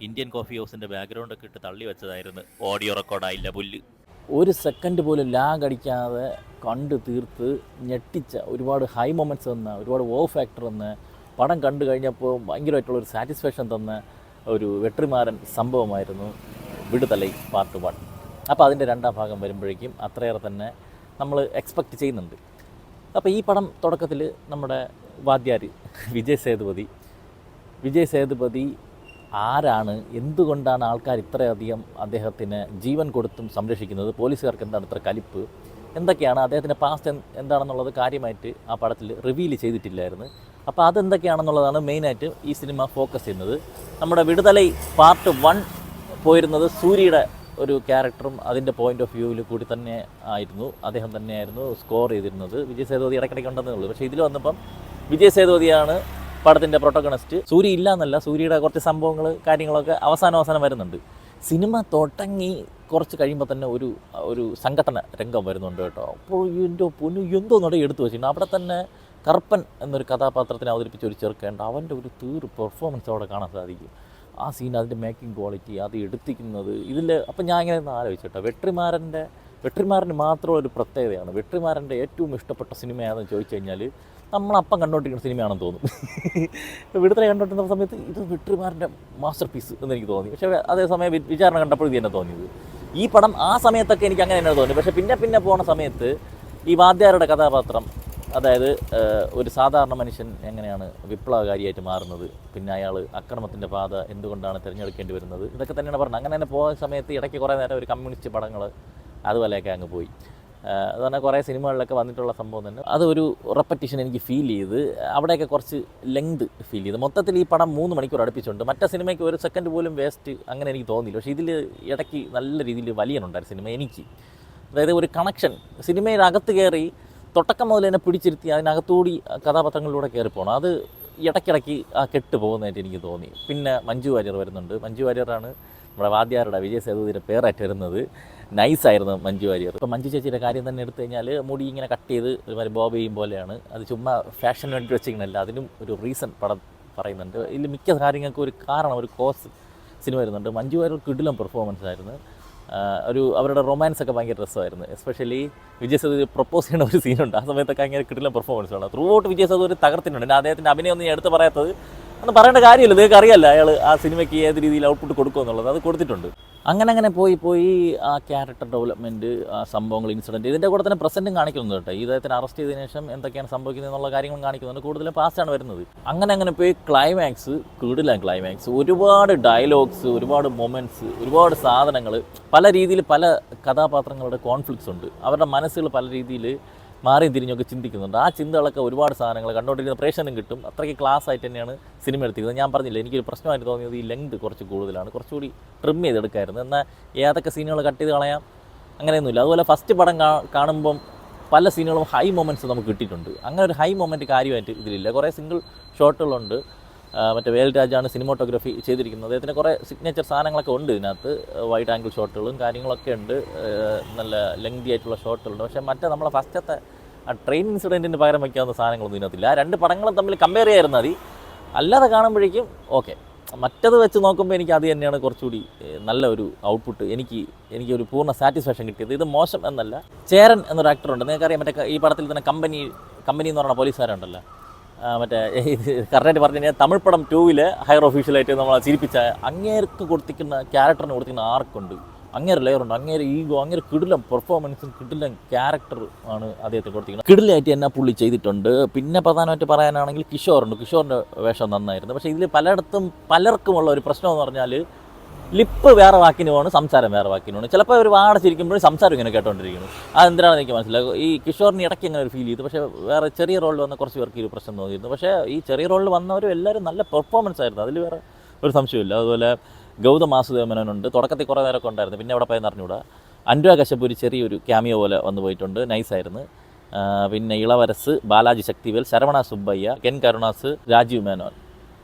Indian coffee ഹൗസിൻ്റെ ബാക്ക്ഗ്രൗണ്ടൊക്കെ ഇട്ട് തള്ളി വെച്ചതായിരുന്നു. ഓഡിയോ റെക്കോർഡായില്ല പുല്ല്. ഒരു സെക്കൻഡ് പോലും ലാഗ് അടിക്കാതെ കണ്ട് തീർത്ത് ഞെട്ടിച്ച ഒരുപാട് ഹൈ മൊമെൻറ്റ്സ് തന്ന ഒരുപാട് വോ ഫാക്ടർ തന്ന പടം കണ്ടു കഴിഞ്ഞപ്പോൾ ഭയങ്കരമായിട്ടുള്ളൊരു സാറ്റിസ്ഫാക്ഷൻ തന്ന ഒരു വെട്രിമാരൻ സംഭവമായിരുന്നു വിടുതലൈ പാർട്ട് 1. അപ്പോൾ അതിൻ്റെ രണ്ടാം ഭാഗം വരുമ്പോഴേക്കും അത്രയേറെ തന്നെ നമ്മൾ എക്സ്പെക്റ്റ് ചെയ്യുന്നുണ്ട്. അപ്പോൾ ഈ പടം തുടക്കത്തിൽ നമ്മുടെ വാദ്യാർ വിജയ് സേതുപതി ആരാണ്, എന്തുകൊണ്ടാണ് ആൾക്കാർ ഇത്രയധികം അദ്ദേഹത്തിന് ജീവൻ കൊടുത്തും സംരക്ഷിക്കുന്നത്, പോലീസുകാർക്ക് എന്താണ് ഇത്ര കലിപ്പ്, എന്തൊക്കെയാണ് അദ്ദേഹത്തിൻ്റെ പാസ്റ്റ് എന്താണെന്നുള്ളത് കാര്യമായിട്ട് ആ പടത്തിൽ റിവീൽ ചെയ്തിട്ടില്ലായിരുന്നു. അപ്പോൾ അതെന്തൊക്കെയാണെന്നുള്ളതാണ് മെയിനായിട്ട് ഈ സിനിമ ഫോക്കസ് ചെയ്യുന്നത്. നമ്മുടെ വിടുതലൈ പാർട്ട് 1 പോയിരുന്നത് സൂര്യയുടെ ഒരു ക്യാരക്ടറും അതിൻ്റെ പോയിൻ്റ് ഓഫ് വ്യൂവിൽ കൂടി തന്നെ ആയിരുന്നു. അദ്ദേഹം തന്നെയായിരുന്നു സ്കോർ ചെയ്തിരുന്നത്. വിജയ് സേതുപതി ഇടയ്ക്കിടയ്ക്ക് ഉണ്ടെന്നേ ഉള്ളൂ. പക്ഷേ ഇതിൽ വന്നപ്പം വിജയ് സേതുപതിയാണ് പടത്തിൻ്റെ പ്രൊട്ടഗണിസ്റ്റ്. സൂര്യ ഇല്ല എന്നല്ല, സൂര്യയുടെ കുറച്ച് സംഭവങ്ങൾ കാര്യങ്ങളൊക്കെ അവസാനം വരുന്നുണ്ട്. സിനിമ തുടങ്ങി കുറച്ച് കഴിയുമ്പോൾ തന്നെ ഒരു സംഘടന രംഗം വരുന്നുണ്ട് കേട്ടോ. അപ്പോൾ എൻ്റെ പൊന്നു എന്തോ നട എടുത്തു വെച്ചിട്ടുണ്ട്. അവിടെ തന്നെ കറുപ്പൻ എന്നൊരു കഥാപാത്രത്തിനെ അവതരിപ്പിച്ച് ഒരു ചെറുക്കേണ്ട അവൻ്റെ ഒരു പെർഫോമൻസ് അവിടെ കാണാൻ സാധിക്കും. ആ സീൻ, അതിൻ്റെ മേക്കിംഗ് ക്വാളിറ്റി, അത് എടുത്തിക്കുന്നത് ഇതിൽ. അപ്പം ഞാൻ ഇങ്ങനെ ആലോചിച്ചിട്ടോ, വെട്രിമാരന് മാത്രമുള്ള ഒരു പ്രത്യേകതയാണ്. വെട്രിമാരൻ്റെ ഏറ്റവും ഇഷ്ടപ്പെട്ട സിനിമയാണെന്ന് ചോദിച്ചു കഴിഞ്ഞാൽ നമ്മളപ്പം കണ്ടുകൊണ്ടിരിക്കുന്ന സിനിമയാണെന്ന് തോന്നും. വിടുതലൈ കണ്ടുകൊണ്ടിരുന്ന സമയത്ത് ഇത് വെട്രിമാരൻ്റെ മാസ്റ്റർ പീസ് എന്നെനിക്ക് തോന്നി. പക്ഷേ അതേസമയം വിചാരണ കണ്ടപ്പോൾ ഇത് തന്നെ തോന്നിയത്. ഈ പടം ആ സമയത്തൊക്കെ എനിക്ക് അങ്ങനെ തന്നെ തോന്നി. പക്ഷേ പിന്നെ പോണ സമയത്ത് ഈ വാദ്യാരുടെ കഥാപാത്രം, അതായത് ഒരു സാധാരണ മനുഷ്യൻ എങ്ങനെയാണ് വിപ്ലവകാരിയായിട്ട് മാറുന്നത്, പിന്നെ അയാൾ അക്രമത്തിൻ്റെ പാത എന്തുകൊണ്ടാണ് തിരഞ്ഞെടുക്കേണ്ടി വരുന്നത്, ഇതൊക്കെ തന്നെയാണ് പറഞ്ഞത്. അങ്ങനെ തന്നെ പോകുന്ന സമയത്ത് ഇടയ്ക്ക് കുറേ നേരം ഒരു കമ്മ്യൂണിസ്റ്റ് പടങ്ങൾ അതുപോലെയൊക്കെ അങ്ങ് പോയി. അത് പറഞ്ഞാൽ കുറേ സിനിമകളിലൊക്കെ വന്നിട്ടുള്ള സംഭവം തന്നെ അതൊരു റെപ്പറ്റീഷൻ എനിക്ക് ഫീൽ ചെയ്ത്, അവിടെയൊക്കെ കുറച്ച് ലെങ്ത് ഫീൽ ചെയ്ത്. മൊത്തത്തിൽ ഈ പടം 3 മണിക്കൂർ അടുപ്പിച്ചുണ്ട്. മറ്റേ സിനിമയ്ക്ക് ഒരു സെക്കൻഡ് പോലും വേസ്റ്റ് അങ്ങനെ എനിക്ക് തോന്നിയില്ല. പക്ഷേ ഇതിൽ ഇടയ്ക്ക് നല്ല രീതിയിൽ വലിയനുണ്ടായിരുന്നു സിനിമ എനിക്ക്. അതായത് ഒരു കണക്ഷൻ, സിനിമയിലകത്ത് കയറി തുടക്കം മുതൽ തന്നെ പിടിച്ചിരുത്തി അതിനകത്തുകൂടി കഥാപാത്രങ്ങളിലൂടെ കയറിപ്പോകണം. അത് ഇടയ്ക്കിടയ്ക്ക് ആ കെട്ട് പോകുന്നതായിട്ട് എനിക്ക് തോന്നി. പിന്നെ മഞ്ജു വാര്യർ വരുന്നുണ്ട്. മഞ്ജു വാര്യറാണ് നമ്മുടെ വാദ്യാരുടെ വിജയ് സേതുപതിയുടെ പേരായിട്ട് വരുന്നത്. നൈസായിരുന്നു മഞ്ജു വാര്യർ. ഇപ്പോൾ മഞ്ജു ചേച്ചിയുടെ കാര്യം തന്നെ എടുത്തു കഴിഞ്ഞാൽ മുടി ഇങ്ങനെ കട്ട് ചെയ്ത് ഒരുമാതിരി ബോബയും പോലെയാണ്. അത് ചുമ്മാ ഫാഷൻ വേണ്ടി വെച്ചിരിക്കണല്ല, അതിനും ഒരു റീസൺ പടം പറയുന്നുണ്ട്. ഇതിൽ മിക്ക കാര്യങ്ങൾക്കും ഒരു കാരണം, ഒരു കോസ് സിനിമ വരുന്നുണ്ട്. മഞ്ജു വാര്യർ കിടിലം പെർഫോമൻസ് ആയിരുന്നു. അവരുടെ റൊമാൻസ് ഒക്കെ ഭയങ്കര രസമായിരുന്നു. എസ്പെഷ്യലി വിജയ് സേതുപതി പ്രപ്പോസ് ചെയ്യുന്ന ഒരു സീനുണ്ട്. ആ സമയത്തൊക്കെ ഭയങ്കര കിടിലം പെർഫോമൻസ് ആണ്. ത്രൂ ഔട്ട് വിജയ് സേതുപതി തകർത്തിട്ടുണ്ട്. പിന്നെ അദ്ദേഹത്തിൻ്റെ അഭിനയം ഒന്നും ഞാൻ എടുത്ത് പറയാത്തത് ഒന്നും പറയേണ്ട കാര്യമില്ല. നിങ്ങൾക്ക് അറിയാമല്ല അയാൾ ആ സിനിമയ്ക്ക് ഏത് രീതിയിൽ ഔട്ട്പുട്ട് കൊടുക്കുമെന്നുള്ളത്. അത് കൊടുത്തിട്ടുണ്ട്. അങ്ങനെ പോയി ആ ക്യാരക്ടർ ഡെവലപ്മെൻറ്റ്, ആ സംഭവങ്ങൾ, ഇൻസിഡൻറ്റ്, ഇതിൻ്റെ കൂടെ തന്നെ പ്രസൻറ്റും കാണിക്കുന്നുണ്ട് കേട്ടോ. ഇദ്ദേഹത്തിന് അറസ്റ്റ് ചെയ്തതിനു ശേഷം എന്തൊക്കെയാണ് സംഭവിക്കുന്നത് എന്നുള്ള കാര്യങ്ങളും കാണിക്കുന്നുണ്ട്. കൂടുതലും പാസ്റ്റാണ് വരുന്നത്. അങ്ങനെ പോയി ക്ലൈമാക്സ്, ക്ലൈമാക്സ്, ഒരുപാട് ഡയലോഗ്സ്, ഒരുപാട് മൊമെൻറ്റ്സ്, ഒരുപാട് സാധനങ്ങൾ, പല രീതിയിൽ പല കഥാപാത്രങ്ങളുടെ കോൺഫ്ലിക്ട്സ് ഉണ്ട്. അവരുടെ മനസ്സുകൾ പല രീതിയിൽ മാറിയും തിരിഞ്ഞൊക്കെ ചിന്തിക്കുന്നുണ്ട്. ആ ചിന്തകളൊക്കെ ഒരുപാട് സാധനങ്ങൾ കണ്ടുകൊണ്ടിരിക്കുന്ന പ്രേക്ഷകനും കിട്ടും. അത്രയ്ക്ക് ക്ലാസ് ആയിട്ട് തന്നെയാണ് സിനിമ എടുത്തിരിക്കുന്നത്. ഞാൻ പറഞ്ഞില്ല, എനിക്കൊരു പ്രശ്നമായിട്ട് തോന്നിയത് ഈ ലെങ്ത് കുറച്ച് കൂടുതലാണ്. കുറച്ചുകൂടി ട്രിം ചെയ്തെടുക്കായിരുന്നു. എന്നാൽ ഏതൊക്കെ സീനുകൾ കട്ട് ചെയ്ത് കളയാം അങ്ങനെയൊന്നുമില്ല. അതുപോലെ ഫസ്റ്റ് പടം കാണുമ്പം പല സീനുകളും ഹൈ മൊമെൻറ്റ്സ് നമുക്ക് കിട്ടിയിട്ടുണ്ട്. അങ്ങനെ ഒരു ഹൈ മൊമെൻറ്റ് കാര്യമായിട്ട് ഇതിലില്ല. കുറേ സിംഗിൾ ഷോട്ടുകളുണ്ട്. മറ്റേ വേൽരാജാണ് സിനിമോട്ടോഗ്രാഫി ചെയ്തിരിക്കുന്നത്. അദ്ദേഹത്തിന് കുറേ സിഗ്നേച്ചർ സാധനങ്ങളൊക്കെ ഉണ്ട് ഇതിനകത്ത്. വൈഡ് ആംഗിൾ ഷോട്ടുകളും കാര്യങ്ങളൊക്കെ ഉണ്ട്. നല്ല ലെങ്തി ആയിട്ടുള്ള ഷോട്ടുകളുണ്ട്. പക്ഷേ മറ്റേ നമ്മളെ ഫസ്റ്റത്തെ ആ ട്രെയിൻ ഇൻസിഡൻറ്റിന് പകരം വയ്ക്കാവുന്ന സാധനങ്ങളൊന്നും ഇതിനകത്തില്ല. ആ രണ്ട് പടങ്ങളും തമ്മിൽ കമ്പയർ ചെയ്യായിരുന്നാൽ മതി. അല്ലാതെ കാണുമ്പോഴേക്കും ഓക്കെ. മറ്റത് വെച്ച് നോക്കുമ്പോൾ എനിക്ക് അത് തന്നെയാണ് കുറച്ചുകൂടി നല്ല ഒരു ഔട്ട്പുട്ട് എനിക്കൊരു പൂർണ്ണ സാറ്റിസ്ഫാക്ഷൻ കിട്ടിയത്. ഇത് മോശം എന്നല്ല. ചേരൻ എന്നൊരു ആക്ടറുണ്ട്, നിങ്ങൾക്കറിയാം. മറ്റേ ഈ പടത്തിൽ തന്നെ കമ്പനി എന്ന് പറയുന്ന പോലീസുകാരുണ്ടല്ലോ, മറ്റേ ഇത് കറക്റ്റായിട്ട് പറഞ്ഞു കഴിഞ്ഞാൽ തമിഴ് പടം 2 ഹയർ ഒഫീഷ്യലായിട്ട് നമ്മൾ ചിരിപ്പിച്ച അങ്ങേർക്ക് കൊടുത്തിരിക്കുന്ന ക്യാരക്ടറിന് കൊടുത്തിരിക്കുന്ന ആർക്കുണ്ട്, അങ്ങേരെ ലെയറുണ്ട്, അങ്ങേരെ ഈഗോ, അങ്ങേരെ കിടിലം പെർഫോമൻസും കിടിലം ക്യാരക്ടർ ആണ് അദ്ദേഹത്തിന് കൊടുത്തിരിക്കുന്നത്. കിടിലായിട്ട് തന്നെ പുള്ളി ചെയ്തിട്ടുണ്ട്. പിന്നെ പ്രധാനമായിട്ട് പറയാനാണെങ്കിൽ കിഷോറിൻ്റെ വേഷം നന്നായിരുന്നു. പക്ഷേ ഇതിൽ പലർക്കുമുള്ള ഒരു പ്രശ്നം എന്ന് പറഞ്ഞാൽ ലിപ്പ് വേറെ വാക്കിനുമാണ്, സംസാരം വേറെ വാക്കിനുമാണ്. ചിലപ്പോൾ ഒരു വാടച്ചിരിക്കുമ്പോഴും സംസാരം ഇങ്ങനെ കേട്ടോണ്ടിരിക്കുന്നു. അതെന്തിനാണെന്ന് എനിക്ക് മനസ്സിലാകും. ഈ കിഷോറിന് ഇടയ്ക്ക് അങ്ങനെ ഒരു ഫീൽ ചെയ്തു. പക്ഷേ വേറെ ചെറിയ റോളിൽ വന്ന കുറച്ച് പേർക്ക് ഒരു പ്രശ്നം തോന്നിയിരുന്നു. പക്ഷേ ഈ ചെറിയ റോളിൽ വന്നവരും എല്ലാവരും നല്ല പെർഫോമൻസ് ആയിരുന്നു. അതിൽ വേറെ ഒരു സംശയമില്ല. അതുപോലെ ഗൗതം വാസുദേവനുണ്ട്. തുടക്കത്തിൽ കുറേ നേരമൊക്കെ ഉണ്ടായിരുന്നു. പിന്നെ അവിടെ പോയെന്ന് അറിഞ്ഞുകൂടാ. അനുരാഗ് കശ്യപ് ഒരു ചെറിയൊരു ക്യാമിയോ പോലെ വന്നു പോയിട്ടുണ്ട്. നൈസായിരുന്നു. പിന്നെ ഇളവരസ്, ബാലാജി ശക്തിവേൽ, ശരവണ സുബ്ബയ്യ, കെൻ കരുണാസ്, രാജീവ് മേനോൻ,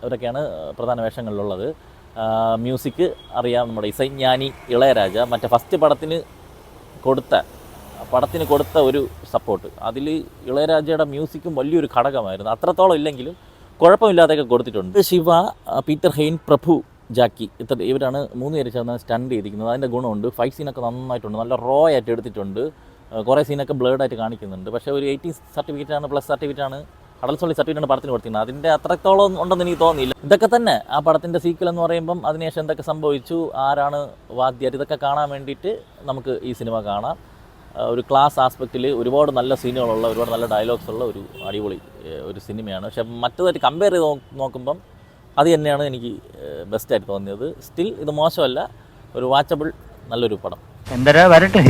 ഇവരൊക്കെയാണ് പ്രധാന വേഷങ്ങളിലുള്ളത്. മ്യൂസിക് അറിയാം, നമ്മുടെ ഇസൈஞானി ഇളയരാജ. മറ്റേ ഫസ്റ്റ് പടത്തിന് കൊടുത്ത ഒരു സപ്പോർട്ട്, അതിൽ ഇളയരാജയുടെ മ്യൂസിക്കും വലിയൊരു ഘടകമായിരുന്നു. അത്രത്തോളം ഇല്ലെങ്കിലും കുഴപ്പമില്ലാതെയൊക്കെ കൊടുത്തിട്ടുണ്ട്. ശിവ, പീറ്റർ ഹെയ്ൻ, പ്രഭു ജാക്കി ഇവരാണ് 3 പേര് ചേർന്ന് സ്റ്റണ്ട് ചെയ്തിരിക്കുന്നത്. അതിൻ്റെ ഗുണമുണ്ട്. ഫൈറ്റ് സീനൊക്കെ നന്നായിട്ടുണ്ട്, നല്ല റോ ആയിട്ട് എടുത്തിട്ടുണ്ട്. കുറേ സീനൊക്കെ ബ്ലേഡായിട്ട് കാണിക്കുന്നുണ്ട്. പക്ഷേ ഒരു 18 സർട്ടിഫിക്കറ്റാണ്, പ്ലസ് സർട്ടിഫിക്കറ്റാണ്, അഡൽസോളി സർട്ടിഫിക്കറ്റാണ് പടത്തിന് കൊടുത്തിരുന്നത്. അതിൻ്റെ അത്രത്തോളം ഉണ്ടെന്ന് എനിക്ക് തോന്നിയില്ല. ഇതൊക്കെ തന്നെ ആ പടത്തിൻ്റെ സീക്വൽ എന്ന് പറയുമ്പം അതിനുശേഷം എന്തൊക്കെ സംഭവിച്ചു, ആരാണ് വാദ്യാർ, ഇതൊക്കെ കാണാൻ വേണ്ടിയിട്ട് നമുക്ക് ഈ സിനിമ കാണാം. ഒരു ക്ലാസ് ആസ്പെക്റ്റിൽ ഒരുപാട് നല്ല സീനുകളുള്ള, ഒരുപാട് നല്ല ഡയലോഗ്സ് ഉള്ള ഒരു അടിപൊളി ഒരു സിനിമയാണ്. പക്ഷേ മറ്റേതായിട്ട് കമ്പയർ ചെയ്ത് നോക്കുമ്പം അത് തന്നെയാണ് എനിക്ക് ബെസ്റ്റായിട്ട് തോന്നിയത്. സ്റ്റിൽ ഇത് മോശമല്ല, ഒരു വാച്ചബിൾ നല്ലൊരു പടം. എന്തരാ വരട്ടെ.